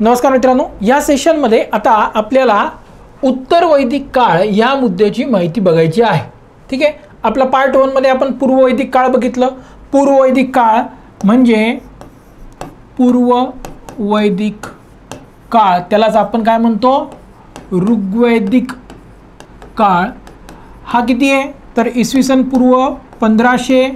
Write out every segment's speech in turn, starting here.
नमस्कार मित्रांनो, या सेशनमध्ये आता आपल्याला उत्तर वैदिक काळ या मुद्द्याची माहिती बघायची आहे. ठीक आहे, आपला पार्ट 1 मध्ये आपण पूर्व वैदिक काळ बघितलं. पूर्व वैदिक काळ म्हणजे पूर्व वैदिक काळ, त्यालाच आपण काय म्हणतो, ऋग्वैदिक काळ. हा किती आहे तर इसवी सन पूर्व 1500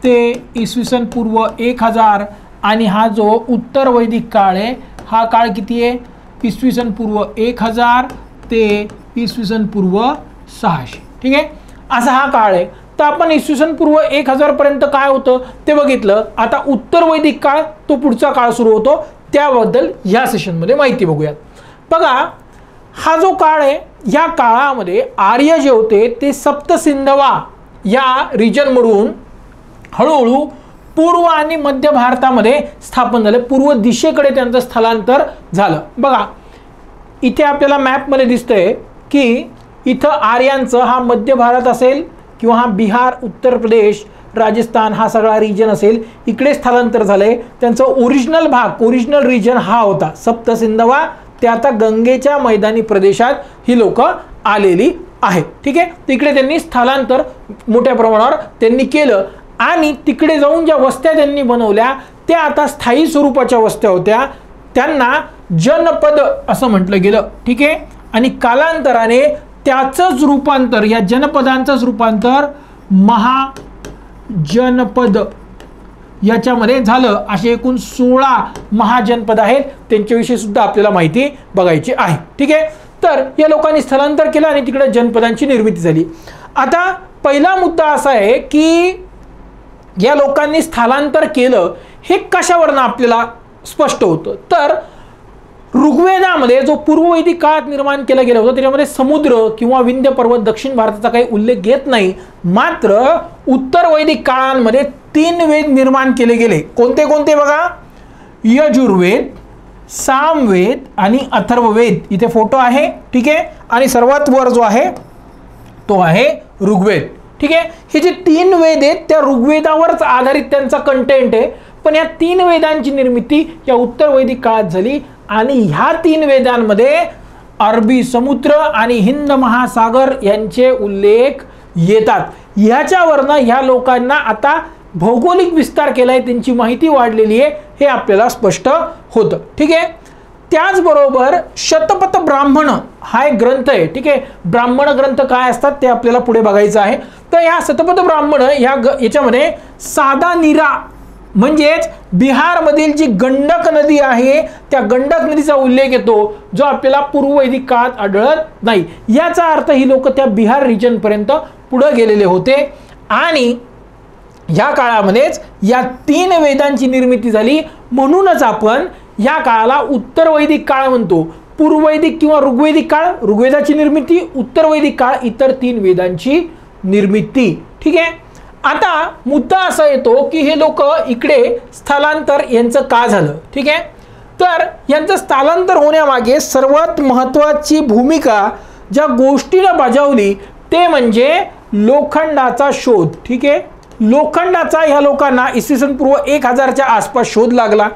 ते इसवी सन पूर्व 1000. आणि हा जो उत्तर वैदिक काळ आहे हा काळ किती आहे, इसवी सन पूर्व 1000 ते इसवी सन पूर्व 600. ठीक आहे, असा हा काळ आहे. तर आपण इसवी सन पूर्व 1000 पर्यंत काय होतं ते बघितलं. आता उत्तर वैदिक काळ, तो पुढचा काळ सुरू होतो, त्याबद्दल या सेशनमध्ये माहिती बघूयात. बघा, हा जो काळ आहे या काळामध्ये आर्य जे होते ते सप्त सिंधवा या रिजनमधून हळूहळू पूर्व आणि मध्य भारतामध्ये स्थापन झाले. पूर्व दिशेकडे त्यांचं स्थलांतर झालं. बघा, इथे आपल्याला मॅपमध्ये दिसतंय की इथं आर्यांचं हा मध्य भारत असेल किंवा हा बिहार, उत्तर प्रदेश, राजस्थान हा सगळा रिजन असेल, इकडे स्थलांतर झाले. त्यांचं ओरिजिनल भाग, ओरिजिनल रिजन हा होता सप्त सिंधवा. ते आता गंगेच्या मैदानी प्रदेशात ही लोक आलेली आहेत. ठीक आहे, तिकडे त्यांनी स्थलांतर मोठ्या प्रमाणावर त्यांनी केलं आणि तिकडे जाऊन ज्या वस्त्या त्यांनी बनवल्या त्या आता स्थायी स्वरूपाच्या वस्त्या होत्या. त्यांना जनपद असं म्हटलं गेलं. ठीक आहे, आणि कालांतराने त्याचंच रूपांतर, या जनपदांचंच रूपांतर महाजनपद याच्यामध्ये झालं. असे एकूण 16 महाजनपद आहेत, त्यांच्याविषयी सुद्धा आपल्याला माहिती बघायची आहे. ठीक आहे, तर या लोकांनी स्थलांतर केलं आणि तिकडे जनपदांची निर्मिती झाली. आता पहिला मुद्दा असा आहे की या लोकांनी स्थलांतर केलं हे कशावरनं आपल्याला स्पष्ट होतं. तर ऋग्वेदामध्ये जो पूर्व वैदिक काळात निर्माण केला गेला होता त्याच्यामध्ये समुद्र किंवा विंध्य पर्वत दक्षिण भारताचा काही उल्लेख येत नाही. मात्र उत्तर वैदिक काळांमध्ये 3 वेद निर्माण केले गेले. कोणते कोणते बघा, यजुर्वेद, सामवेद आणि अथर्ववेद. इथे फोटो आहे. ठीक आहे, आणि सर्वात वर जो आहे तो आहे ऋग्वेद. ठीक आहे, हे जे 3 वेद आहेत त्या ऋग्वेदावरच आधारित त्यांचा कंटेंट आहे. पण या 3 वेदांची निर्मिती या उत्तर वैदिक काळात झाली आणि ह्या 3 वेदांमध्ये अरबी समुद्र आणि हिंद महासागर यांचे उल्लेख येतात. ह्याच्यावरनं ह्या लोकांना आता भौगोलिक विस्तार केलाय, त्यांची माहिती वाढलेली आहे, हे आपल्याला स्पष्ट होतं. ठीक आहे, त्याचबरोबर शतपथ ब्राह्मण हा एक ग्रंथ आहे. ठीक आहे, ब्राह्मण ग्रंथ काय असतात ते आपल्याला पुढे बघायचं आहे. तर ह्या शतपथ ब्राह्मण याच्यामध्ये साधा नीरा म्हणजेच बिहारमधील जी गंडक नदी आहे त्या गंडक नदीचा उल्लेख येतो, जो आपल्याला पूर्व वैदिक काळात आढळत नाही. याचा अर्थ ही लोक त्या बिहार रिजन पर्यंत पुढे गेलेले होते आणि या काळामध्येच या 3 वेदांची निर्मिती झाली. म्हणूनच आपण या काळाला उत्तर वैदिक काळ म्हणतो. पूर्व वैदिक किंवा ऋग्वैदिक काळ ऋग्वेदाची निर्मिती, उत्तर वैदिक काळ इतर 3 वेदांची निर्मिती. ठीक आहे, आता मुद्दा असा येतो की हे लोक इकडे स्थलांतर यांचं का झालं. ठीक आहे, तर यांचं स्थलांतर होण्यामागे सर्वात महत्त्वाची भूमिका ज्या गोष्टीने बजावली ते म्हणजे लोखंडाचा शोध. ठीक आहे, लोखंडाचा ह्या लोकांना इसवी सन पूर्व 1000च्या आसपास शोध लागला.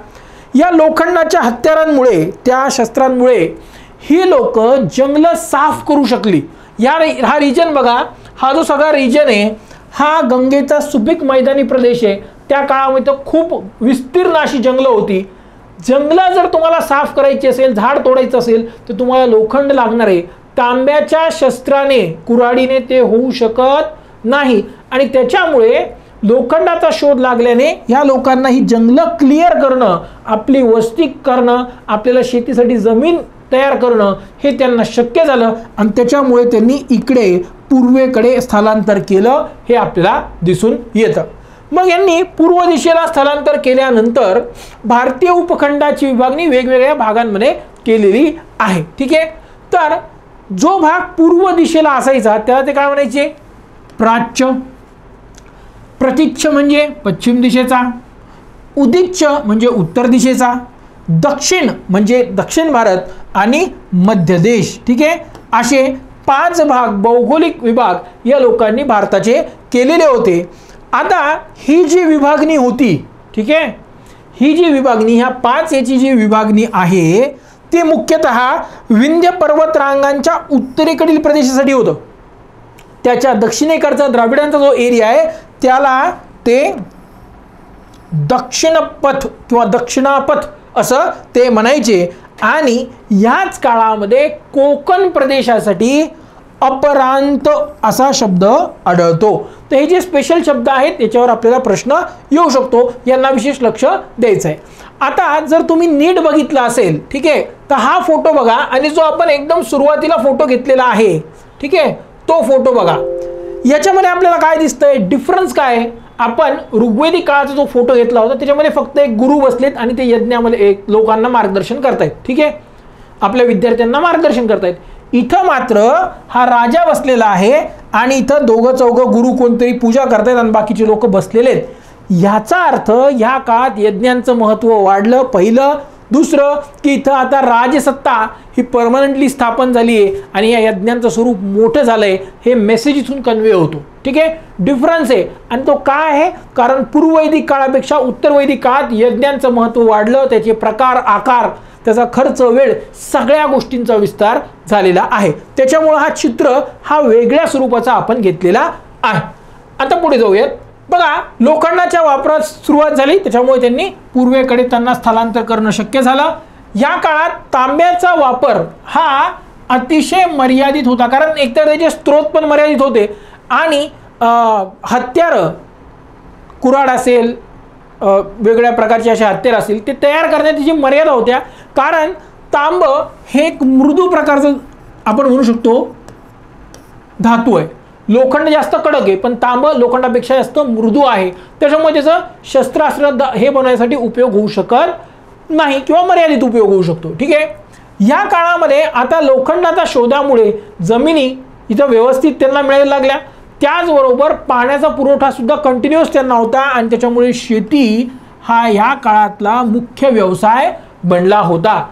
या लोखंडाच्या हत्यारांमुळे, त्या शस्त्रांमुळे ही लोक जंगल साफ करू शकली. हा रिजन बघा, हा जो सगळा रिजन आहे हा गंगेचा सुपीक मैदानी प्रदेश आहे. त्या काळामध्ये खूप विस्तीर्ण अशी जंगलं होती. जंगलं जर तुम्हाला साफ करायची असेल, झाड तोडायचं असेल तर तुम्हाला लोखंड लागणार आहे. तांब्याच्या शस्त्राने, कुऱ्हाडीने ते होऊ शकत नाही आणि त्याच्यामुळे लोखंडाचा शोध लागल्याने ह्या लोकांना ही जंगलं क्लिअर करणं, आपली वस्ती करणं, आपल्याला शेतीसाठी जमीन तयार करणं हे त्यांना शक्य झालं आणि त्याच्यामुळे त्यांनी इकडे पूर्वेकडे स्थलांतर केलं, हे आपल्याला दिसून येतं. मग यांनी पूर्व दिशेला स्थलांतर केल्यानंतर भारतीय उपखंडाची विभागणी वेगवेगळ्या भागांमध्ये केलेली आहे. ठीक आहे, तर जो भाग पूर्व दिशेला असायचा त्याला ते काय म्हणायचे, प्राच्य. प्रतीच्य म्हणजे पश्चिम दिशेचा, उदिच्य म्हणजे उत्तर दिशेचा, दक्षिण म्हणजे दक्षिण भारत आणि मध्य देश. ठीक आहे, असे 5 भाग, भौगोलिक विभाग या लोकांनी भारताचे केलेले होते. आता ही जी विभागणी होती, ठीक आहे, ही जी विभागणी, ह्या 5 याची जी विभागणी आहे ते मुख्यतः विंध्य पर्वतरांगांच्या उत्तरेकडील प्रदेशासाठी होतं. त्याच्या दक्षिणेकडचा द्राविडांचा जो एरिया आहे त्याला ते दक्षिणपथ किंवा दक्षिणापथ असं ते म्हणायचे. आणि याच काळामध्ये कोकण प्रदेशासाठी अपरांत असा शब्द आढळतो. तर हे जे स्पेशल शब्द आहेत याच्यावर आपल्याला प्रश्न येऊ शकतो, यांना विशेष लक्ष द्यायचं आहे. आता जर तुम्ही नीट बघितलं असेल, ठीक आहे, तर हा फोटो बघा आणि जो आपण एकदम सुरुवातीला फोटो घेतलेला आहे, ठीक आहे, तो फोटो बघा. याच्यामध्ये आपल्याला काय दिसतंय, डिफरन्स काय? आपण ऋग्वेदिक काळाचा जो फोटो घेतला होता त्याच्यामध्ये फक्त एक गुरु बसलेत आणि ते यज्ञामध्ये एक लोकांना मार्गदर्शन करतायत, ठीक आहे, आपल्या विद्यार्थ्यांना मार्गदर्शन करतायत. इथं मात्र हा राजा बसलेला आहे आणि इथं दोघं चौघं गुरु कोणतरी पूजा करतायत आणि बाकीचे लोक बसलेले आहेत. याचा अर्थ ह्या काळात यज्ञांचं महत्त्व वाढलं, पहिलं. दुसरं की इथं आता राजसत्ता ही परमनंटली स्थापन झाली आहे आणि या यज्ञांचं स्वरूप मोठं झालंय, हे मेसेज इथून कन्वे होतो, ठीक आहे. डिफरन्स आहे आणि तो काय आहे, कारण पूर्ववैदिक काळापेक्षा उत्तरवैदिक काळात यज्ञांचं महत्त्व वाढलं, त्याचे प्रकार, आकार, त्याचा खर्च, वेळ, सगळ्या गोष्टींचा विस्तार झालेला आहे. त्याच्यामुळे हा चित्र हा वेगळ्या स्वरूपाचा आपण घेतलेला आहे. आता पुढे जाऊयात. बघा, लोखंडाच्या वापरात सुरुवात झाली, त्याच्यामुळे त्यांनी पूर्वेकडे त्यांना स्थलांतर करणं शक्य झालं. या काळात तांब्याचा वापर हा अतिशय मर्यादित होता, कारण एकतर त्याचे स्त्रोत पण मर्यादित होते आणि हत्यारं, कुऱ्हाड असेल, वेगळ्या प्रकारचे असे हत्यार असतील, ते तयार करण्याची जी मर्यादा होत्या. कारण तांब हे एक मृदू प्रकारचं आपण म्हणू शकतो धातू आहे. लोखंड जास्त कडक आहे पण तांब लोखंडापेक्षा जास्त मृदू आहे, त्याच्यामुळे त्याचं शस्त्रास्त्र हे बनवण्यासाठी उपयोग होऊ शकत नाही किंवा मर्यादित उपयोग होऊ शकतो, ठीक आहे. या काळामध्ये आता लोखंडाच्या शोधामुळे जमिनी इथं व्यवस्थित त्यांना मिळायला लागल्या, त्याचबरोबर पाण्याचा पुरवठा सुद्धा कंटिन्युअस त्यांना होता आणि त्याच्यामुळे शेती हा या काळातला मुख्य व्यवसाय बनला होता.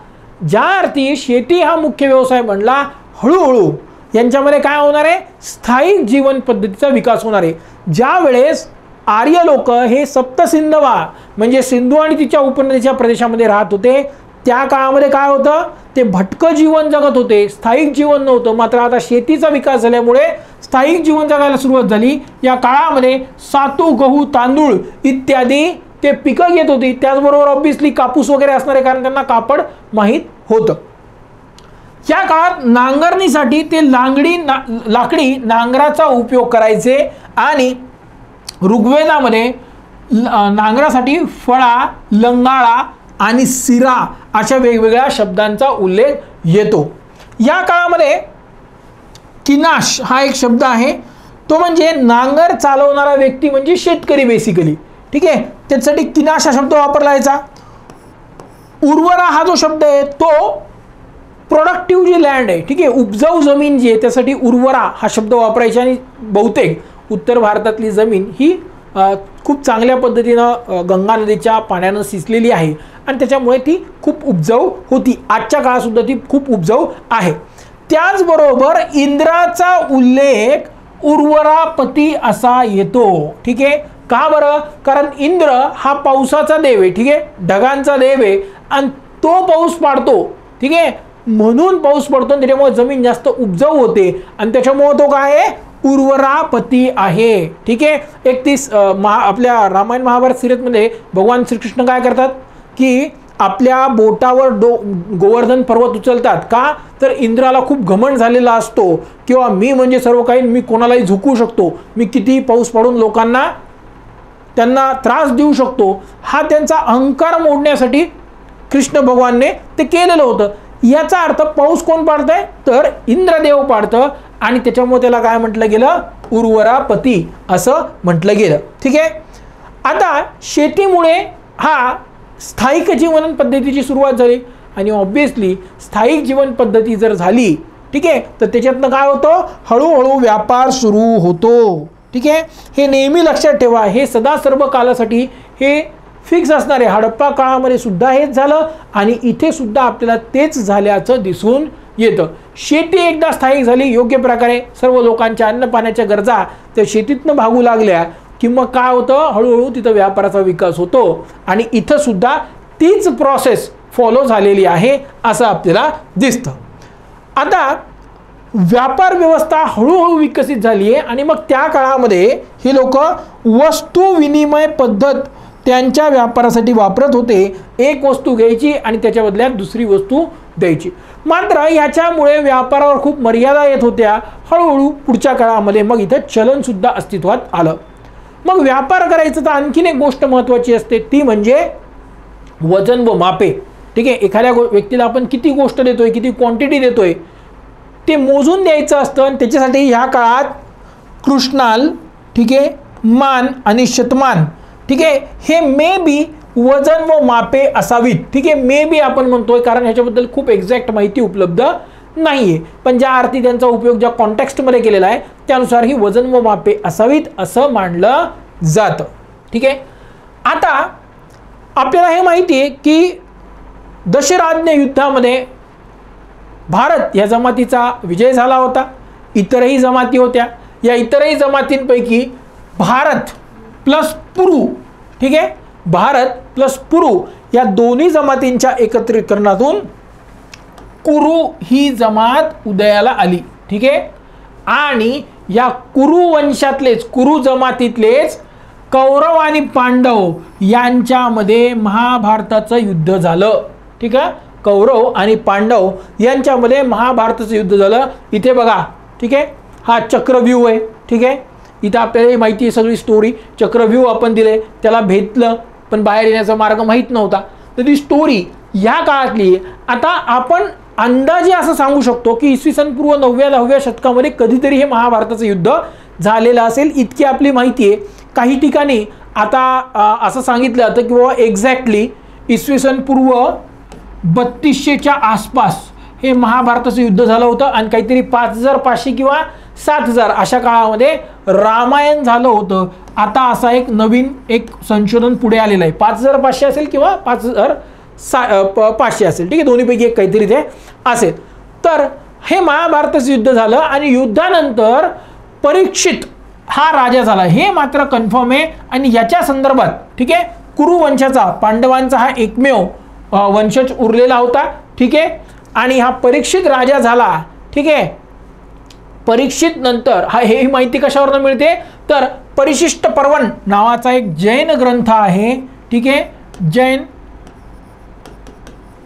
ज्या अर्थी शेती हा मुख्य व्यवसाय बनला, हळूहळू यांच्यामध्ये काय होणार आहे, स्थायिक जीवन पद्धतीचा विकास होणार आहे. ज्या वेळेस आर्य लोक हे सप्तसिंधवा म्हणजे सिंधू आणि तिच्या उपनदीच्या प्रदेशामध्ये राहत होते, त्या काळामध्ये काय होतं, ते भटकं जीवन जगत होते, स्थायिक जीवन नव्हतं. मात्र आता शेतीचा विकास झाल्यामुळे स्थायिक जीवन जगायला सुरुवात झाली. या काळामध्ये सातू, गहू, तांदूळ इत्यादी ते पिकं घेत होती. त्याचबरोबर ऑब्व्हियसली कापूस वगैरे असणार आहे, कारण त्यांना कापड माहीत होतं. या काळात नांगरणीसाठी ते लाकडी नांगराचा उपयोग करायचे आणि ऋग्वेदामध्ये नांगरासाठी फळा, लंगाळा आणि सिरा अशा वेगवेगळ्या शब्दांचा उल्लेख येतो. या काळामध्ये किनाश हा एक शब्द आहे, तो म्हणजे नांगर चालवणारा व्यक्ती म्हणजे शेतकरी बेसिकली, ठीक आहे. त्यासाठी किनाश हा शब्द वापरला जायचा. उर्वरा हा जो शब्द आहे तो प्रोडक्टिव्ह जी लँड आहे, ठीक आहे, उपजाऊ जमीन जी आहे त्यासाठी उर्वरा हा शब्द वापरायचा. आणि बहुतेक उत्तर भारतातली जमीन ही खूप चांगल्या पद्धतीनं गंगा नदीच्या पाण्यानं सिंचलेली आहे आणि त्याच्यामुळे ती खूप उपजाऊ होती. आजच्या काळातसुद्धा ती खूप उपजाऊ आहे. त्याचबरोबर इंद्राचा उल्लेख उर्वरापती असा येतो, ठीक आहे. का बरं, कारण इंद्र हा पावसाचा देव आहे, ठीक आहे, ढगांचा देव आहे आणि तो पाऊस पाडतो, ठीक आहे, म्हणून पाऊस पडतो, त्याच्यामुळे जमीन जास्त उपजाऊ होते आणि त्याच्यामुळे तो काय आहे, उर्वरापती आहे, ठीक आहे. 31 आपल्या रामायण महाभारत सिरीजमध्ये भगवान श्रीकृष्ण काय करतात की आपल्या बोटावर गोवर्धन पर्वत उचलतात. का तर इंद्राला खूप घमंड झालेला असतो किंवा मी म्हणजे सर्व काही, मी कोणालाही झुकवू शकतो, मी कितीही पाऊस पडून लोकांना त्यांना त्रास देऊ शकतो. हा त्यांचा अहंकार मोडण्यासाठी कृष्ण भगवानने ते केलेलं होतं. याचा अर्थ पाऊस कोण पाडतंय तर इंद्रदेव पाडतं आणि त्याच्यामुळे त्याला काय म्हटलं गेलं, उर्वरापती असं म्हटलं गेलं, ठीक आहे. आता शेतीमुळे हा स्थायिक जीवन पद्धतीची सुरुवात झाली आणि ऑब्व्हियसली स्थायिक जीवन पद्धती जर झाली, ठीक आहे, तर त्याच्यातनं काय होतं, हळूहळू व्यापार सुरू होतो, ठीक आहे. हे नेहमी लक्षात ठेवा, हे सदा सर्व कालासाठी हे फिक्स असणार आहे. हडप्पा काळामध्ये सुद्धा हेच झालं आणि इथे सुद्धा आपल्याला तेच झाल्याचं दिसून येतं. शेती एकदा स्थायिक झाली, योग्य प्रकारे सर्व लोकांच्या अन्न पाण्याच्या गरजा त्या शेतीतनं भागू लागल्या की मग काय होतं, हळूहळू तिथं व्यापाराचा विकास होतो आणि इथं सुद्धा तीच प्रोसेस फॉलो झालेली आहे असं आपल्याला दिसतं. आता व्यापार व्यवस्था हळूहळू विकसित झाली आहे आणि मग त्या काळामध्ये ही लोक वस्तू विनिमय पद्धत त्यांच्या व्यापारासाठी वापरत होते. एक वस्तू घ्यायची आणि त्याच्या बदल्यात दुसरी वस्तू द्यायची. मात्र याच्यामुळे व्यापारावर खूप मर्यादा येत होत्या. हळूहळू पुढच्या काळामध्ये मग इथं चलन सुद्धा अस्तित्वात आलं. मग व्यापार करायचं तर आणखीन एक गोष्ट महत्त्वाची असते, ती म्हणजे वजन व मापे. ठीक आहे, एखाद्या व्यक्तीला आपण किती गोष्ट देतोय, किती क्वांटिटी देतोय ते मोजून द्यायचं असतं आणि त्याच्यासाठी ह्या काळात कृष्णाल, ठीक आहे, मान आणि शतमान, ठीक आहे, हे मे बी वजन व मापे असावीत. ठीक आहे, मे बी आपण म्हणतोय कारण ह्याच्याबद्दल खूप एक्झॅक्ट माहिती उपलब्ध नाहीये, पण ज्या अर्थी त्यांचा उपयोग ज्या कॉन्टेक्स्टमध्ये केलेला आहे त्यानुसार ही वजन व मापे असावीत असं मानलं जातं. ठीक आहे, आता आपल्याला हे माहिती आहे की दशराज्य युद्धामध्ये भारत या जमातीचा विजय झाला होता. इतरही जमाती होत्या. या इतरही जमातींपैकी भारत प्लस पुरू, ठीक आहे, भारत प्लस पुरू या दोन्ही जमातींच्या एकत्रीकरणातून कुरु ही जमात उदयाला आली. ठीक आहे, आणि या कुरु वंशातलेच, कुरु जमातीतलेच कौरव आणि पांडव यांच्यामध्ये महाभारताचं युद्ध झालं. ठीक आहे, कौरव आणि पांडव यांच्यामध्ये महाभारताचं युद्ध झालं. इथे बघा, ठीक आहे, हा चक्रव्यूह आहे. ठीक आहे, इथं आपल्याला माहिती आहे सगळी स्टोरी. चक्रव्यूह आपण दिले, त्याला भेटलं पण बाहेर येण्याचा मार्ग माहीत नव्हता. तर ती स्टोरी या काळातली. आता आपण अंदाजे असं सांगू शकतो की इसवी सन पूर्व 9व्या-10व्या शतकामध्ये कधीतरी हे महाभारताचं युद्ध झालेलं असेल, इतकी आपली माहिती आहे. काही ठिकाणी आता असं सांगितलं जातं की बाबा एक्झॅक्टली इसवी सन पूर्व 3200च्या आसपास हे महाभारताचं युद्ध झालं होतं आणि काहीतरी 5500 किंवा 7000 अशा काळामध्ये रामायण झालं होतं. आता असा एक नवीन एक संशोधन पुढे आलेलं आहे. 5500 असेल किंवा 5500 असेल. ठीक आहे, दोन्हीपैकी एक काहीतरी ते असेल. तर हे महाभारताचं युद्ध झालं आणि युद्धानंतर परीक्षित हा राजा झाला, हे मात्र कन्फर्म आहे. आणि याच्या संदर्भात, ठीक आहे, कुरु वंशाचा, पांडवांचा हा एकमेव वंशज उरलेला होता. ठीक आहे, आणि हा परीक्षित राजा झाला. ठीक आहे, परीक्षित नंतर ही माहिती कशावरून मिळते तर परिशिष्ट पर्वण नावाचा एक जैन ग्रंथ आहे. ठीक आहे,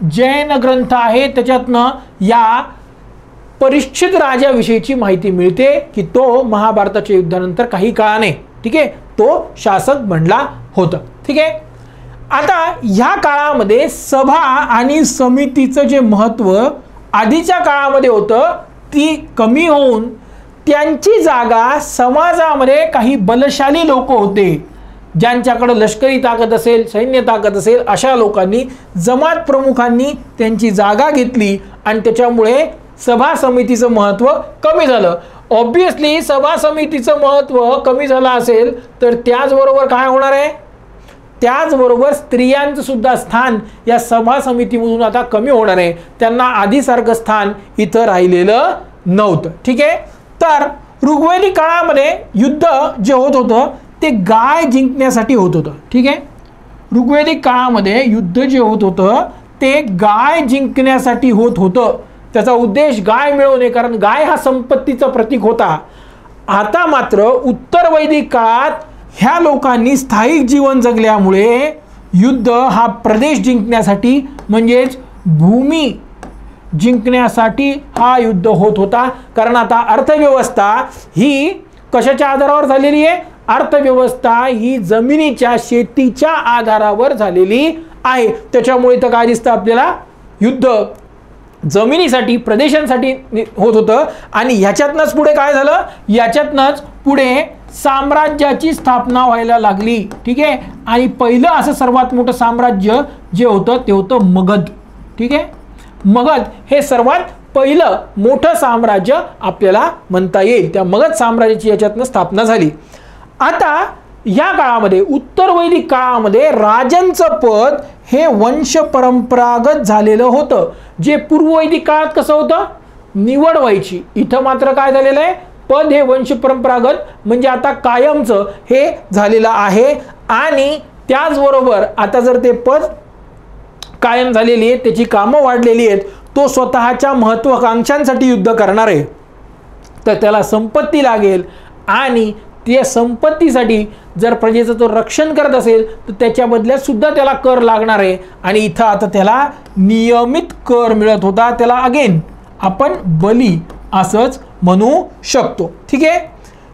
जैन ग्रंथ आहे. त्याच्यातनं या परीक्षित राजाविषयीची माहिती मिळते की तो महाभारताच्या युद्धानंतर काही काळाने, ठीक आहे, तो शासक बनला होता. ठीक आहे, आता ह्या काळामध्ये सभा आणि समितीचं जे महत्त्व आधीच्या काळामध्ये होतं ती कमी होऊन त्यांची जागा समाजामध्ये काही बलशाली लोक होते, ज्यांच्याकडे लष्करी ताकद असेल, सैन्य ताकद असेल, अशा लोकांनी, जमात प्रमुखांनी त्यांची जागा घेतली आणि त्याच्यामुळे सभा समितीचं महत्त्व कमी झालं. ऑब्विसली सभा समितीचं महत्त्व कमी झालं असेल तर त्याचबरोबर काय होणार आहे, त्याचबरोबर स्त्रियांचं सुद्धा स्थान या सभा समितीमधून आता कमी होणार आहे. त्यांना आधीसारखं स्थान इथं राहिलेलं नव्हतं. ठीक आहे, तर ऋग्वेदी काळामध्ये युद्ध जे होत होतं ते गाय जिंकण्यासाठी होत होतं. ठीक आहे, ऋग्वेदिक काळामध्ये युद्ध जे होत होतं ते गाय जिंकण्यासाठी होत होतं. त्याचा उद्देश गाय मिळवणे, कारण गाय हा संपत्तीचं प्रतीक होता. आता मात्र उत्तर वैदिक काळात ह्या लोकांनी स्थायिक जीवन जगल्यामुळे युद्ध हा प्रदेश जिंकण्यासाठी म्हणजेच भूमी जिंकण्यासाठी हा युद्ध होत होता. कारण आता अर्थव्यवस्था ही कशाच्या आधारावर झालेली आहे, अर्थव्यवस्था ही जमिनीच्या, शेतीच्या आधारावर झालेली आहे. त्याच्यामुळे तर काय दिसतं आपल्याला, युद्ध जमिनीसाठी, प्रदेशांसाठी होत होतं. आणि ह्याच्यातनंच पुढे काय झालं, याच्यातनंच पुढे साम्राज्याची स्थापना व्हायला लागली. ठीक आहे, आणि पहिलं असं सर्वात मोठं साम्राज्य जे होतं ते होतं मगध. ठीक आहे, मगध हे सर्वात पहिलं मोठं साम्राज्य आपल्याला म्हणता येईल. त्या मगध साम्राज्याची याच्यातनं स्थापना झाली. आता या काळामध्ये, उत्तर वैदिक काळामध्ये राजांचं पद हे वंश परंपरागत झालेलं होतं. जे पूर्ववैदिक काळात कसं होतं, निवड व्हायची. इथं मात्र काय झालेलं आहे, पद हे वंश परंपरागत म्हणजे आता कायमचं हे झालेलं आहे. आणि त्याचबरोबर आता जर ते पद कायम झालेली आहे, त्याची कामं वाढलेली आहेत, तो स्वतःच्या महत्त्वाकांक्षांसाठी युद्ध करणार आहे, तर त्याला संपत्ती लागेल आणि त्या संपत्तीसाठी जर प्रजेचं तो रक्षण करत असेल तर त्याच्या बदल्यात सुद्धा त्याला कर लागणार आहे. आणि इथं आता त्याला नियमित कर मिळत होता, त्याला अगेन आपण बली असंच म्हणू शकतो. ठीक आहे.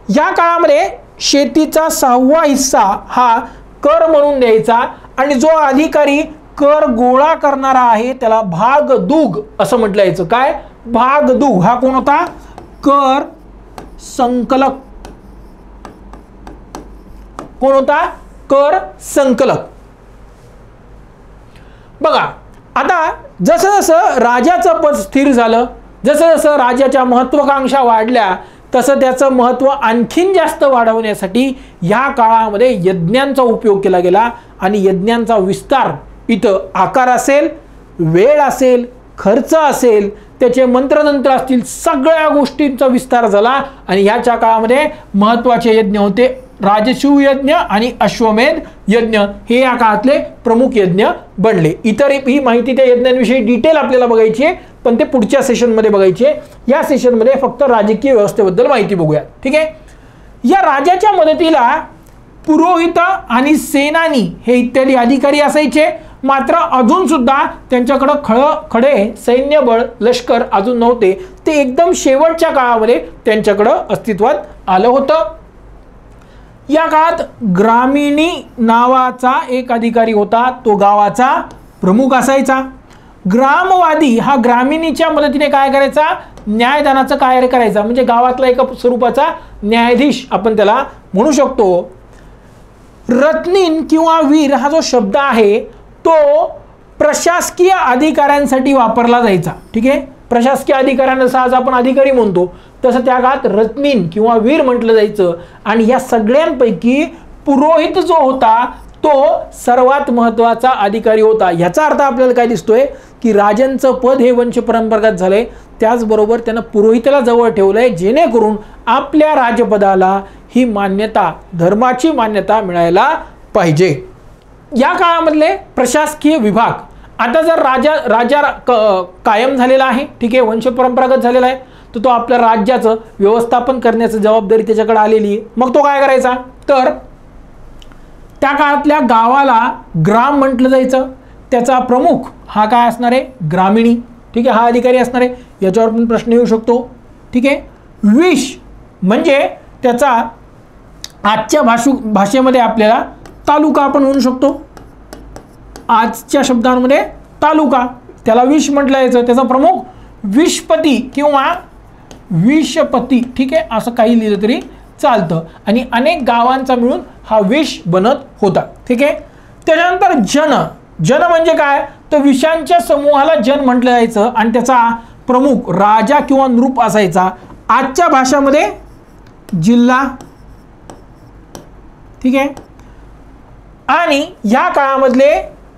या काळामध्ये शेतीचा 6वा हिस्सा हा कर म्हणून द्यायचा आणि जो अधिकारी कर गोळा करणारा आहे त्याला भागदूग असं म्हटलं जायचं. काय? भागदूग. हा कोण होता? कर संकलक. कोण होता? कर संकलक. बघा आता जसं जसं राजाचं पद स्थिर झालं, जसं जसं राजाच्या महत्त्वाकांक्षा वाढल्या, तसं त्याचं महत्त्व आणखीन जास्त वाढवण्यासाठी ह्या काळामध्ये यज्ञांचा उपयोग केला गेला आणि यज्ञांचा विस्तार इथं आकार असेल, वेळ असेल, खर्च असेल, त्याचे मंत्रतंत्र असतील, सगळ्या गोष्टींचा विस्तार झाला. आणि ह्याच्या काळामध्ये महत्त्वाचे यज्ञ होते राजसूय यज्ञ आणि अश्वमेध यज्ञ, हे या काळातले प्रमुख यज्ञ बनले. इतर ही माहिती त्या यज्ञांविषयी डिटेल आपल्याला बघायची आहे, पण ते पुढच्या सेशनमध्ये बघायचे. या सेशनमध्ये फक्त राजकीय व्यवस्थेबद्दल माहिती बघूया. ठीक आहे. या राजाच्या मदतीला पुरोहित आणि सेनानी हे इत्यादी अधिकारी असायचे. मात्र अजून सुद्धा त्यांच्याकडे खडे सैन्यबळ लष्कर अजून नव्हते. ते एकदम शेवटच्या काळामध्ये त्यांच्याकडे अस्तित्वात आलं होतं. या काळात ग्रामिणी नावाचा एक अधिकारी होता, तो गावाचा प्रमुख असायचा. ग्रामवादी हा ग्रामिणीच्या मदतीने काय करायचा? न्यायदानाचं कार्य करायचा. म्हणजे गावातला एका स्वरूपाचा न्यायाधीश आपण त्याला म्हणू शकतो. रत्नीन किंवा वीर हा जो शब्द आहे तो प्रशासकीय अधिकाऱ्यांसाठी वापरला जायचा. ठीक आहे. प्रशासकीय अधिकाऱ्यांना सहज आपण अधिकारी म्हणतो, तसं त्या काळात रत्नीन किंवा वीर म्हटलं जायचं. आणि या सगळ्यांपैकी पुरोहित जो होता तो सर्वात महत्त्वाचा अधिकारी होता. ह्याचा अर्थ आपल्याला काय दिसतोय की राजांचं पद हे वंश परंपरागत झालंय, त्याचबरोबर त्यानं पुरोहिताला जवळ ठेवलंय जेणेकरून आपल्या राजपदाला ही मान्यता, धर्माची मान्यता मिळायला पाहिजे. या काळामधले प्रशासकीय विभाग आता जर राजा कायम झालेला आहे, ठीक आहे, वंश परंपरागत झालेला आहे, तर तो आपल्या राज्याचं व्यवस्थापन करण्याची जबाबदारी त्याच्याकडे आलेली आहे. मग तो काय करायचा? तर त्या काळातल्या गावाला ग्राम म्हटलं जायचं. त्याचा प्रमुख हा काय असणार आहे? ग्रामिणी. ठीक आहे, हा अधिकारी असणार आहे. याच्यावर पण प्रश्न येऊ शकतो. ठीक आहे. विश म्हणजे त्याचा आजच्या भाषेमध्ये आपल्याला तालुका आपण म्हणू शकतो. आजच्या शब्दांमध्ये तालुका, त्याला विश म्हटलं जायचं. त्याचा प्रमुख विशपती किंवा विशपती, ठीक आहे, असं काही लिहिलं तरी चालतं. आणि अनेक गावांचा मिळून हा विश बनत होता. ठीक आहे. त्याच्यानंतर जन म्हणजे काय? तर विषांच्या समूहाला जन म्हटलं जायचं आणि त्याचा प्रमुख राजा किंवा नृप असायचा. आजच्या भाषामध्ये जिल्हा. ठीक आहे. आणि या काळामधले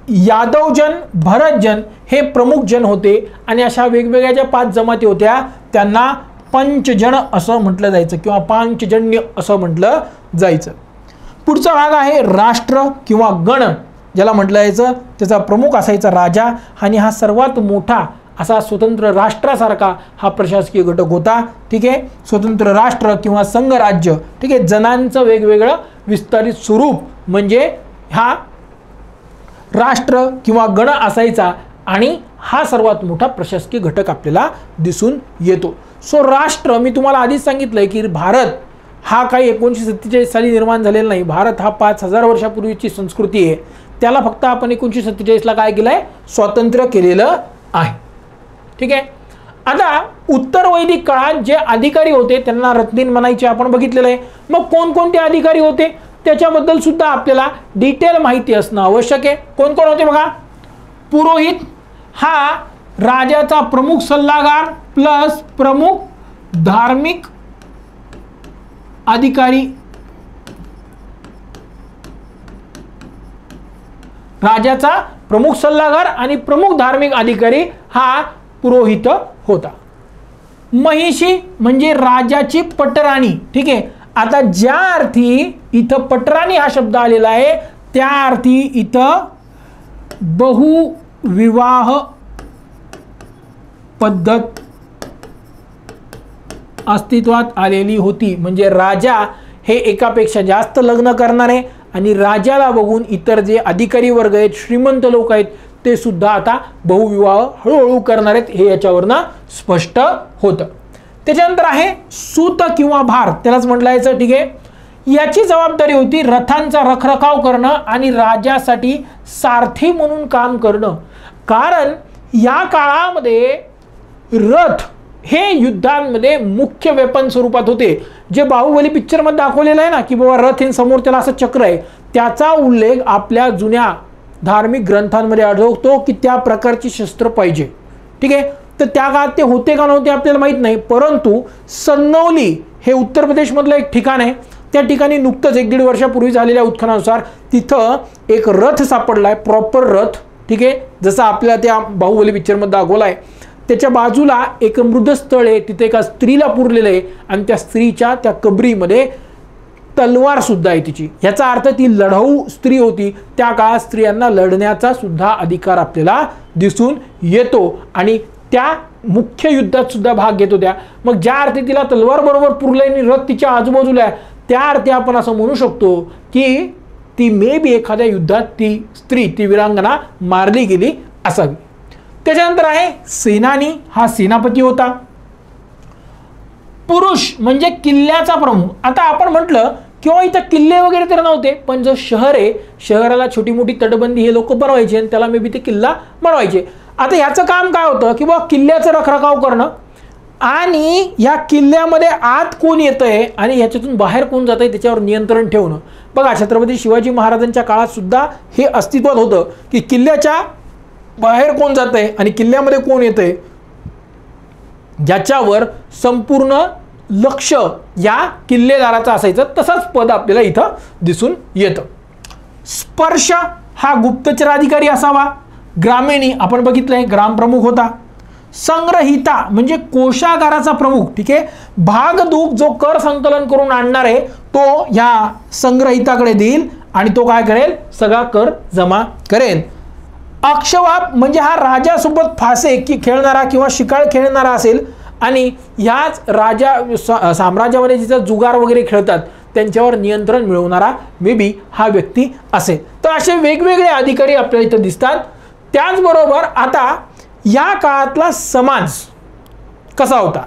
यादवजन, भरतजन हे प्रमुख जन होते. आणि अशा वेगवेगळ्या ज्या 5 जमाती होत्या त्यांना पंचजन असं म्हटलं जायचं किंवा पांचजन्य असं म्हटलं जायचं. पुढचा भाग आहे राष्ट्र किंवा गण, ज्याला म्हटलं जायचं. त्याचा प्रमुख असायचा राजा आणि हा सर्वात मोठा असा स्वतंत्र राष्ट्रासारखा हा प्रशासकीय घटक होता. ठीक आहे. स्वतंत्र राष्ट्र किंवा संघराज्य, ठीक आहे, जनांचं वेगवेगळं विस्तारित स्वरूप म्हणजे हा राष्ट्र किंवा गण असायचा आणि हा सर्वात मोठा प्रशासकीय घटक आपल्याला दिसून येतो. सो राष्ट्र, मी तुम्हाला आधीच सांगितलंय की भारत हा काही 1947 साली निर्माण झालेला नाही. भारत हा 5000 वर्षापूर्वीची संस्कृती आहे. त्याला फक्त आपण 1947ला काय केलंय? स्वातंत्र्य केलेलं आहे. ठीक आहे. आता उत्तर वैदिक काळात जे अधिकारी होते त्यांना रत्नीन म्हणायचे, आपण बघितलेलं आहे. मग कोणकोणते अधिकारी होते त्याच्याबद्दल सुद्धा आपल्याला डिटेल माहिती असणं आवश्यक आहे. कोण कोण होते बघा? पुरोहित हा राजाचा प्रमुख सल्लागार प्लस प्रमुख धार्मिक अधिकारी. राजाचा प्रमुख सल्लागार आणि प्रमुख धार्मिक अधिकारी हा पुरोहित होता. महिषी म्हणजे राजाची पटराणी. ठीक आहे. आता ज्या अर्थी इथं पटराणी हा शब्द आलेला आहे त्या अर्थी इथं विवाह पद्धत अस्तित्वात आलेली होती. म्हणजे राजा हे एकापेक्षा जास्त लग्न करणारे आणि राजाला बघून इतर जे अधिकारी वर्ग आहेत, श्रीमंत लोक आहेत, ते सुद्धा आता बहुविवाह हळूहळू करणार आहेत, हे याच्यावरनं स्पष्ट होतं. त्याच्यानंतर आहे सूत किंवा भार, त्यालाच म्हटलं याचं, ठीक आहे. याची जबाबदारी होती रथांचा रखरखाव करणं आणि राजासाठी सारथी म्हणून काम करणं. कारण या काळामध्ये रथ हे युद्धांमध्ये मुख्य वेपन स्वरूपात होते. जे बाहुबली पिक्चरमध्ये दाखवलेलं आहे ना, की बाबा रथ हे समोर त्याला असं चक्र आहे, त्याचा उल्लेख आपल्या जुन्या धार्मिक ग्रंथांमध्ये आढळतो की त्या प्रकारची शस्त्र पाहिजे. ठीक आहे. तर त्या काळात ते होते का नव्हते आपल्याला माहीत नाही, परंतु सन्नौली हे उत्तर प्रदेशमधलं एक ठिकाण आहे. त्या ठिकाणी नुकतंच 1-1.5 वर्षापूर्वी झालेल्या उत्खनानुसार तिथं एक रथ सापडला आहे, प्रॉपर रथ. ठीक आहे. जसं आपल्याला त्या बाहुबली पिक्चरमध्ये दाखवला आहे. त्याच्या बाजूला एक मृदस्थळ आहे, तिथे एका स्त्रीला पुरलेलं आहे आणि त्या स्त्रीच्या त्या कबरीमध्ये तलवार सुद्धा आहे तिची. याचा अर्थ ती लढाऊ स्त्री होती. त्या काळात स्त्रियांना लढण्याचा सुद्धा अधिकार आपल्याला दिसून येतो आणि त्या मुख्य युद्धात सुद्धा भाग घेत होत्या. मग ज्या अर्थी तिला तलवार बरोबर पुरलंय आणि रथ तिच्या आजूबाजूला आहे, त्या अर्थी आपण असं म्हणू शकतो की ती मे बी एखाद्या युद्धात ती स्त्री, ती वीरांगना मारली गेली असावी. त्याच्यानंतर आहे सेनानी, हा सेनापती होता. पुरुष म्हणजे किल्ल्याचा प्रमुख. आता आपण म्हटलं किंवा इथं किल्ले वगैरे तर नव्हते, पण जो शहर आहे, शहराला छोटी मोठी तटबंदी हे लोक बनवायचे आणि त्याला मे बी ते किल्ला बनवायचे. आता याचं काम काय होतं की बाबा किल्ल्याचं रखरखाव करणं आणि या किल्ल्यामध्ये आत कोण येतंय आणि याच्यातून बाहेर कोण जात आहे त्याच्यावर नियंत्रण ठेवणं. बघा, छत्रपती शिवाजी महाराजांच्या काळात सुद्धा हे अस्तित्वात होतं की किल्ल्याच्या बाहेर कोण जात आहे आणि किल्ल्यामध्ये कोण येतंय ज्याच्यावर संपूर्ण लक्ष या किल्लेदाराचं असायचं. तसंच पद आपल्याला इथं दिसून येतं. स्पर्श हा गुप्तचर अधिकारी असावा. ग्रामिणी आपण बघितलंय, ग्रामप्रमुख होता. संग्रहिता म्हणजे कोषागाराचा प्रमुख. ठीक आहे. भागदूक जो कर संकलन करून आणणार आहे तो या संग्रहिताकडे देईल आणि तो काय करेल, सगळा कर जमा करेल. अक्षवाप म्हणजे हा राजासोबत फासे की खेळणारा किंवा शिकाळ खेळणारा असेल आणि ह्याच राजा साम्राज्यामध्ये जिचा जुगार वगैरे खेळतात त्यांच्यावर नियंत्रण मिळवणारा मे बी हा व्यक्ती असेल. तर असे वेगवेगळे अधिकारी आपल्याला इथं दिसतात. त्याचबरोबर आता या काळातला समाज कसा होता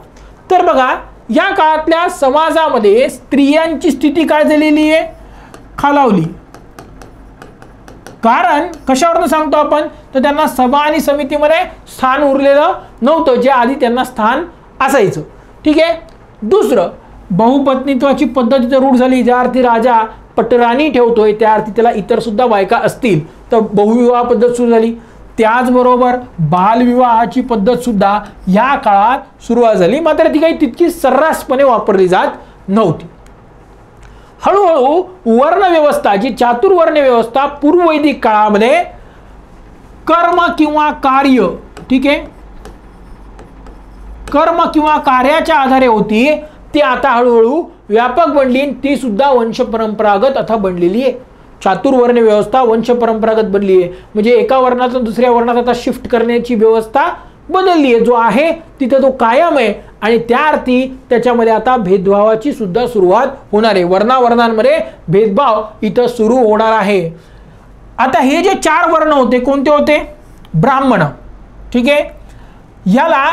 तर बघा, या काळातल्या समाजामध्ये स्त्रियांची स्थिती काय झालेली आहे, खालावली. कारण कशावरून सांगतो आपण, तर त्यांना सभा आणि समितीमध्ये स्थान उरलेलं नव्हतं, जे आधी त्यांना स्थान असायचं. ठीक आहे. दुसरं, बहुपत्नीत्वाची पद्धत इथं रूढ झाली. ज्या अर्थी राजा पटराणी ठेवतोय त्या अर्थी त्याला इतर सुद्धा बायका असतील, तर बहुविवाह पद्धत सुरू झाली. त्याचबरोबर बालविवाहाची पद्धत सुद्धा या काळात सुरुवात झाली, मात्र ती काही तितकी सर्रासपणे वापरली जात नव्हती. हळूहळू वर्णव्यवस्था, जी चातुर्वर्ण व्यवस्था पूर्ववैदिक काळामध्ये कर्म किंवा कार्य, ठीक आहे, कर्म किंवा कार्याच्या आधारे होती, ती आता हळूहळू व्यापक बनली. ती सुद्धा वंशपरंपरागत आता बनलेली आहे. चातुर्वर्ण व्यवस्था वंशपरंपरागत बनली आहे. म्हणजे एका वर्णातून दुसऱ्या वर्णात आता शिफ्ट करण्याची व्यवस्था बदलली आहे. जो आहे तिथे तो कायम आहे आणि त्या अर्थी त्याच्यामध्ये आता भेदभावाची सुद्धा सुरुवात होणार आहे. वर्णावर्णांमध्ये भेदभाव इथं सुरू होणार आहे. आता हे जे 4 वर्ण होते कोणते होते, ब्राह्मण. ठीक आहे. याला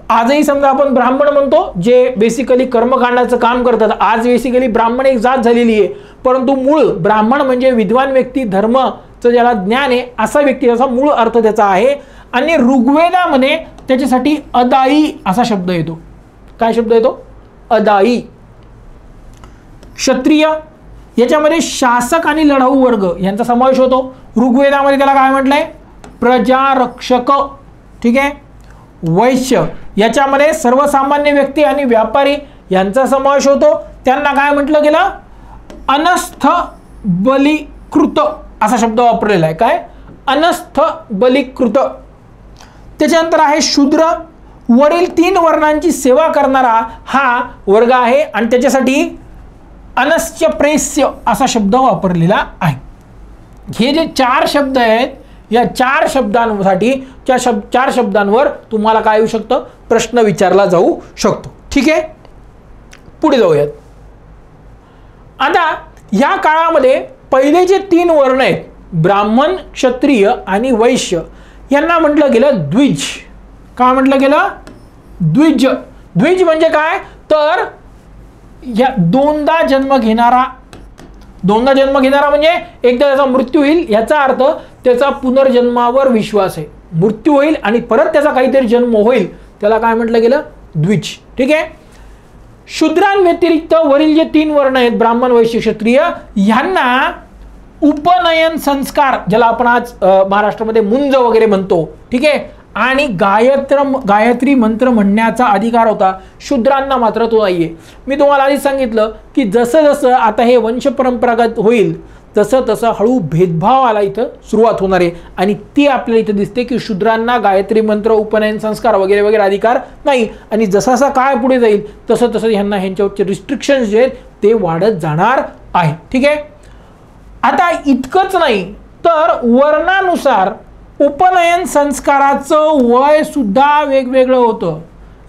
आजही समजा आपण ब्राह्मण म्हणतो, जे बेसिकली कर्मकांडाचं काम करतात. आज बेसिकली ब्राह्मण एक जात झालेली आहे, परंतु मूळ ब्राह्मण म्हणजे विद्वान व्यक्ती, धर्मचं ज्याला ज्ञान आहे असा व्यक्ती, असा मूळ अर्थ त्याचा आहे. आणि ऋग्वेदामध्ये त्याच्यासाठी अदाई असा शब्द येतो. काय शब्द येतो, अदाई. क्षत्रिय याच्यामध्ये शासक आणि लढाऊ वर्ग यांचा समावेश होतो. ऋग्वेदामध्ये त्याला काय म्हटलंय, प्रजारक्षक. ठीक आहे. वैश्य याच्यामध्ये सर्वसामान्य व्यक्ती आणि व्यापारी यांचा समावेश होतो. त्यांना काय म्हटलं गेलं, अनस्थ बलिकृत असा शब्द वापरलेला आहे. काय, अनस्थ बलिकृत. त्याच्यानंतर आहे शूद्र. वरील 3 वर्णांची सेवा करणारा हा वर्ग आहे आणि त्याच्यासाठी अनस्य प्रेस्य असा शब्द वापरलेला आहे. हे जे 4 शब्द आहेत या 4 शब्दांसाठी चार शब्दांवर तुम्हाला काय येऊ शकतं, प्रश्न विचारला जाऊ शकतो. ठीक आहे, पुढे जाऊयात. आता या काळामध्ये पहिले जे 3 वर्ण आहेत ब्राह्मण, क्षत्रिय आणि वैश्य यांना म्हटलं गेलं द्विज. काय म्हटलं गेलं, द्विज. द्विज म्हणजे काय, तर या दोनदा जन्म घेणारा म्हणजे एकदा त्याचा मृत्यू होईल, याचा अर्थ त्याचा पुनर्जन्मावर विश्वास आहे. मृत्यू होईल आणि परत त्याचा काहीतरी जन्म होईल, त्याला काय म्हटलं गेलं, द्विज. ठीक आहे. शूद्रांव्यतिरिक्त वरील जे 3 वर्ण आहेत ब्राह्मण, वैश्य, क्षत्रिय यांना उपनयन संस्कार, ज्याला आपण आज महाराष्ट्रामध्ये मुंज वगैरे म्हणतो, ठीक आहे, आणि गायत्री मंत्र म्हणण्याचा अधिकार होता. शूद्रांना मात्र तो नाहीये. मी तुम्हाला आधी सांगितलं की जसं जसं आता हे वंश परंपरागत होईल तसं तसं हळू भेदभावाला इथं सुरुवात होणार आहे. आणि ती आपल्याला इथं दिसते की शूद्रांना गायत्री मंत्र, उपनयन संस्कार वगैरे वगैरे अधिकार नाही. आणि जसा जसा काळ पुढे जाईल तसं तसं ह्यांच्यावरचे रिस्ट्रिक्शन्स जे आहेत ते वाढत जाणार आहे. ठीक आहे. आता इतकंच नाही तर वर्णानुसार उपनयन संस्काराचं वय सुद्धा वेगवेगळं होतं.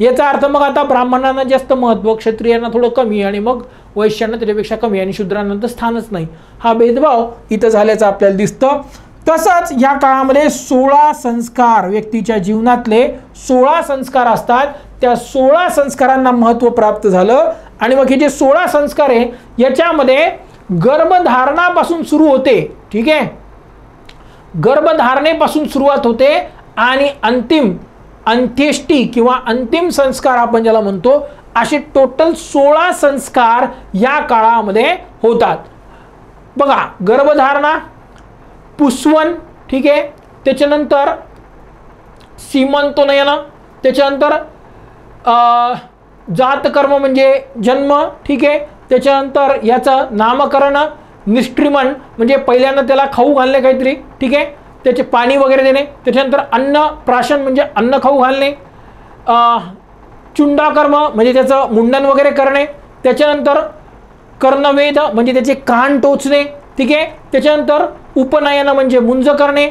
याचा अर्थ मग आता ब्राह्मणांना जास्त महत्त्व, क्षत्रियांना थोडं कमी आणि मग वैश्यांना त्याच्यापेक्षा कमी आणि शूद्रांना तर स्थानच नाही. हा भेदभाव इथं झाल्याचं आपल्याला दिसतं. तसंच या काळामध्ये 16 संस्कार, व्यक्तीच्या जीवनातले 16 संस्कार असतात. त्या 16 संस्कारांना महत्त्व प्राप्त झालं. आणि मग हे जे 16 संस्कार आहे याच्यामध्ये गर्भधारणापासून सुरू होते. ठीक आहे, गर्भधारणेपासून सुरुवात होते आणि अंतिम अंत्येष्टी किंवा अंतिम संस्कार आपण ज्याला म्हणतो, असे टोटल 16 संस्कार या काळामध्ये होतात. बघा, गर्भधारणा, पुस्वन, ठीक आहे, त्याच्यानंतर सीमंतोनयन, त्याच्यानंतर जातकर्म म्हणजे जन्म, ठीक आहे, त्याच्यानंतर याचं नामकरण, निष्क्रिमण म्हणजे पहिल्यांदा त्याला खाऊ घालणे काहीतरी, ठीक आहे, त्याचे पाणी वगैरे देणे, त्याच्यानंतर अन्न प्राशन म्हणजे अन्न खाऊ घालणे, चुंडाकर्म म्हणजे त्याचं मुंडन वगैरे करणे, त्याच्यानंतर कर्णवेद म्हणजे त्याचे कान टोचणे, ठीक आहे, त्याच्यानंतर उपनयन म्हणजे मुंज करणे,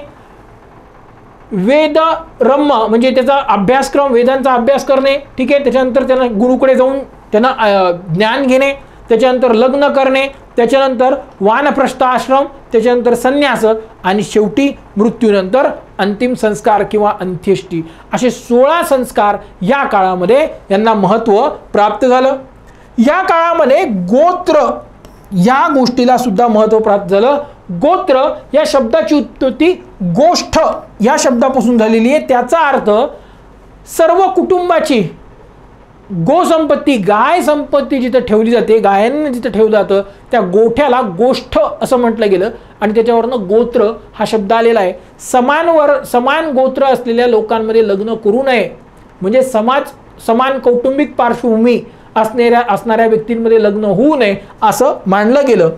वेद रम्म म्हणजे त्याचा अभ्यासक्रम, वेदांचा अभ्यास करणे, ठीक आहे, त्याच्यानंतर त्यांना गुरुकडे जाऊन त्यांना ज्ञान घेणे, त्याच्यानंतर लग्न करणे, त्याच्यानंतर वानप्रस्थ आश्रम, त्याच्यानंतर संन्यास आणि शेवटी मृत्यूनंतर अंतिम संस्कार किंवा अंत्येष्टी, असे 16 संस्कार या काळामध्ये यांना महत्त्व प्राप्त झालं. या काळामध्ये गोत्र या गोष्टीला सुद्धा महत्त्व प्राप्त झालं. गोत्र या शब्दाची उत्पत्ती गोष्ठ या शब्दापासून झालेली आहे. त्याचा अर्थ सर्व कुटुंबाची गोसंपत्ती, गाय संपत्ती जिथं ठेवली जाते, गायांना जिथं ठेवलं जातं त्या गोठ्याला गोष्ठ असं म्हटलं गेलं आणि त्याच्यावरनं गोत्र हा शब्द आलेला आहे. समान गोत्र असलेल्या लोकांमध्ये लग्न करू नये म्हणजे समान कौटुंबिक पार्श्वभूमी असणाऱ्या व्यक्तींमध्ये लग्न होऊ नये असं मानलं गेलं.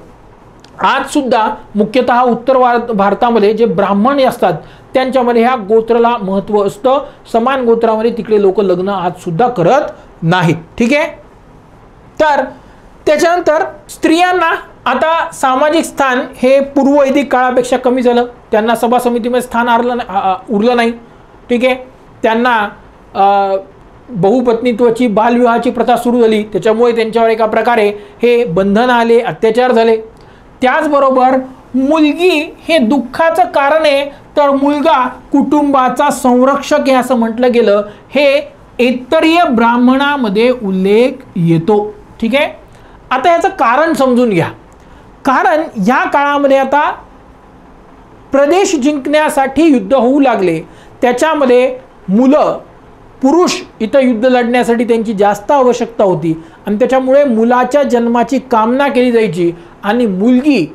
आज सुद्धा मुख्यतः उत्तर भारतामध्ये जे ब्राह्मण असतात त्यांच्यामध्ये ह्या गोत्राला महत्त्व असतं. समान गोत्रामध्ये तिकडे लोक लग्न आज सुद्धा करत नाहीत. ठीक आहे. तर त्याच्यानंतर स्त्रियांना आता सामाजिक स्थान हे पूर्ववैदिक काळापेक्षा कमी झालं. त्यांना सभा समितीमध्ये स्थान उरलं नाही. ठीक आहे. त्यांना बहुपत्नीत्वाची बालविवाहाची प्रथा सुरू झाली. त्याच्यामुळे त्यांच्यावर एका प्रकारे हे बंधन आले, अत्याचार झाले. त्याचबरोबर मुलगी हे दुःखाचं कारण आहे तर मुलगा कुटुंबाचा संरक्षक आहे असं म्हटलं गेलं. हे ऐतरेय ब्राह्मणामध्ये उल्लेख येतो. ठीक आहे. आता याचं कारण समजून घ्या. कारण या काळामध्ये आता प्रदेश जिंकण्यासाठी युद्ध होऊ लागले. त्याच्यामध्ये मुलं, पुरुष इथं युद्ध लढण्यासाठी त्यांची जास्त आवश्यकता होती आणि त्याच्यामुळे मुलाच्या जन्माची कामना केली जायची आणि मुलगी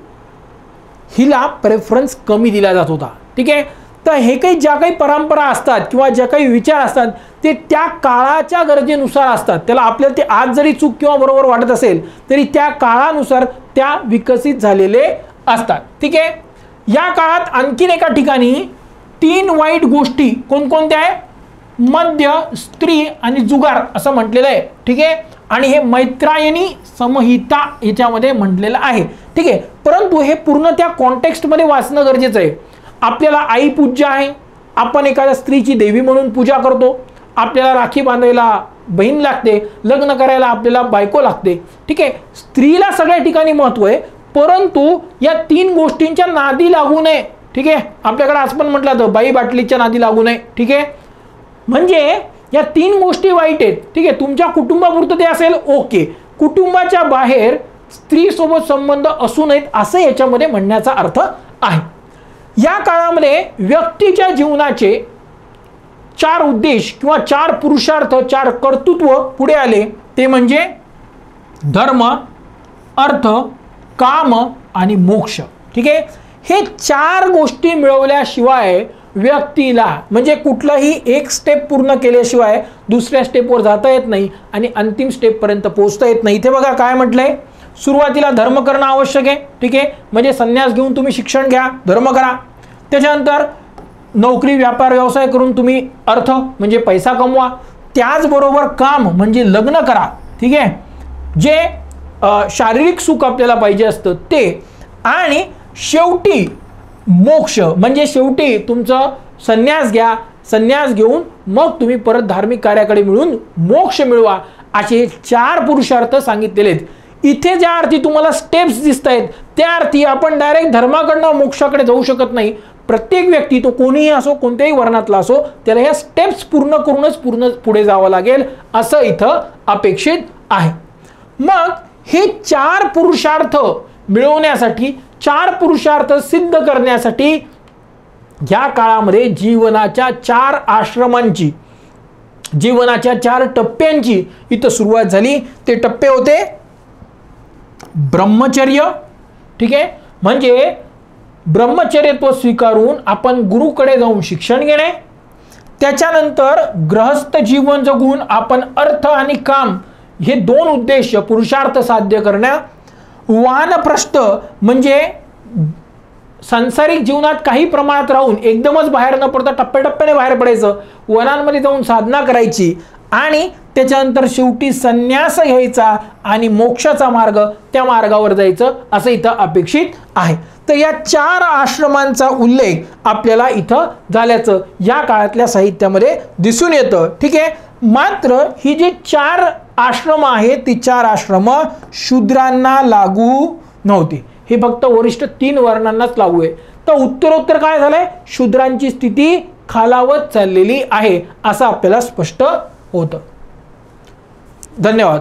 हिला प्रेफरन्स कमी दिला जात होता. ठीक आहे. तर हे काही ज्या काही परंपरा असतात किंवा ज्या काही विचार असतात ते त्या काळाच्या गरजेनुसार असतात. त्याला आपल्याला ते आज जरी चूक किंवा बरोबर वाटत असेल तरी त्या काळानुसार त्या विकसित झालेले असतात. ठीक आहे. या काळात आणखीन एका ठिकाणी 3 वाईट गोष्टी कोणकोणत्या आहे? मद्य, स्त्री आणि जुगार असं म्हटलेलं आहे. ठीक आहे. आणि हे मैत्रायणी संहिता याच्यामध्ये म्हटलेलं आहे. ठीक आहे. परंतु हे पूर्ण त्या कॉन्टेक्स्टमध्ये वाचणं गरजेचं आहे. आपल्याला आई पूज्य आहे, आपण एखाद्या स्त्रीची देवी म्हणून पूजा करतो, आपल्याला राखी बांधायला बहीण लागते, लग्न करायला आपल्याला बायको लागते, ठीक आहे. स्त्रीला सगळ्या ठिकाणी महत्व आहे, परंतु या 3 गोष्टींच्या नादी लागू नये, ठीक आहे. आपल्याकडे आज पण म्हटलं तर बाई बाटलीच्या नादी लागू नये, ठीक आहे. म्हणजे या 3 गोष्टी वाईट आहेत, ठीक आहे. तुमच्या कुटुंबापुरतं ते असेल ओके, कुटुंबाच्या बाहेर स्त्री सोबत संबंध असू नयेत असं याच्यामध्ये म्हणण्याचा अर्थ आहे. या काळामध्ये व्यक्तीच्या जीवनाचे 4 उद्देश किंवा 4 पुरुषार्थ, 4 कर्तृत्व पुढे आले. ते म्हणजे धर्म, अर्थ, काम आणि मोक्ष, ठीक आहे. हे 4 गोष्टी मिळवल्याशिवाय व्यक्तीला म्हणजे कुठलाही एक स्टेप पूर्ण केल्याशिवाय दुसऱ्या स्टेपवर जाता येत नाही आणि अंतिम स्टेपपर्यंत पोहोचता येत नाही. इथे बघा काय म्हटलंय, सुरुवातीला धर्म करणं आवश्यक आहे, ठीक आहे. म्हणजे संन्यास घेऊन तुम्ही शिक्षण घ्या, धर्म करा. त्याच्यानंतर नोकरी, व्यापार, व्यवसाय करून तुम्ही अर्थ म्हणजे पैसा कमवा. त्याचबरोबर काम म्हणजे लग्न करा, ठीक आहे. जे शारीरिक सुख आपल्याला पाहिजे असतं ते. आणि शेवटी मोक्ष म्हणजे शेवटी तुमचं संन्यास घ्या, संन्यास घेऊन मग तुम्ही परत धार्मिक कार्याकडे मिळून मोक्ष मिळवा. असे 4 पुरुषार्थ सांगितलेले आहेत. इथे ज्या अर्थी तुम्हाला स्टेप्स दिसत आहेत त्या अर्थी आपण डायरेक्ट धर्माकडनं मोक्षाकडे जाऊ शकत नाही. प्रत्येक व्यक्ती तो कोणीही असो, कोणत्याही वर्णातला असो, त्याला ह्या स्टेप्स पूर्ण करूनच पुढे जावं लागेल असं इथं अपेक्षित आहे. मग हे 4 पुरुषार्थ मिळवण्यासाठी, 4 पुरुषार्थ सिद्ध करण्यासाठी या काळामध्ये जीवनाच्या 4 आश्रमांची, जीवनाच्या 4 टप्प्यांची इथं सुरुवात झाली. ते टप्पे होते ब्रह्मचर्य, ठीक आहे. म्हणजे ब्रह्मचर्यत्व स्वीकारून आपण गुरुकडे जाऊन शिक्षण घेणे. त्याच्यानंतर गृहस्थ जीवन जगून आपण अर्थ आणि काम हे 2 उद्देश पुरुषार्थ साध्य करण्या. वानप्रस्थ म्हणजे सांसारिक जीवनात काही प्रमाणात राहून एकदमच बाहेर न पडता टप्प्याटप्प्याने बाहेर पडायचं, वनांमध्ये जाऊन साधना करायची आणि त्याच्यानंतर शेवटी संन्यास घ्यायचा आणि मोक्षाचा मार्ग, त्या मार्गावर जायचं असं इथं अपेक्षित आहे. तर या 4 आश्रमांचा उल्लेख आपल्याला इथं झाल्याचं या काळातल्या साहित्यामध्ये दिसून येतं, ठीक आहे. मात्र ही जी 4 आश्रम आहेत ती 4 आश्रम शूद्रांना लागू नव्हती. हे फक्त वरिष्ठ 3 वर्णांनाच लागू आहे. तर उत्तरोत्तर काय झालंय, शूद्रांची स्थिती खालावत चाललेली आहे असं आपल्याला स्पष्ट होतं. धन्यवाद.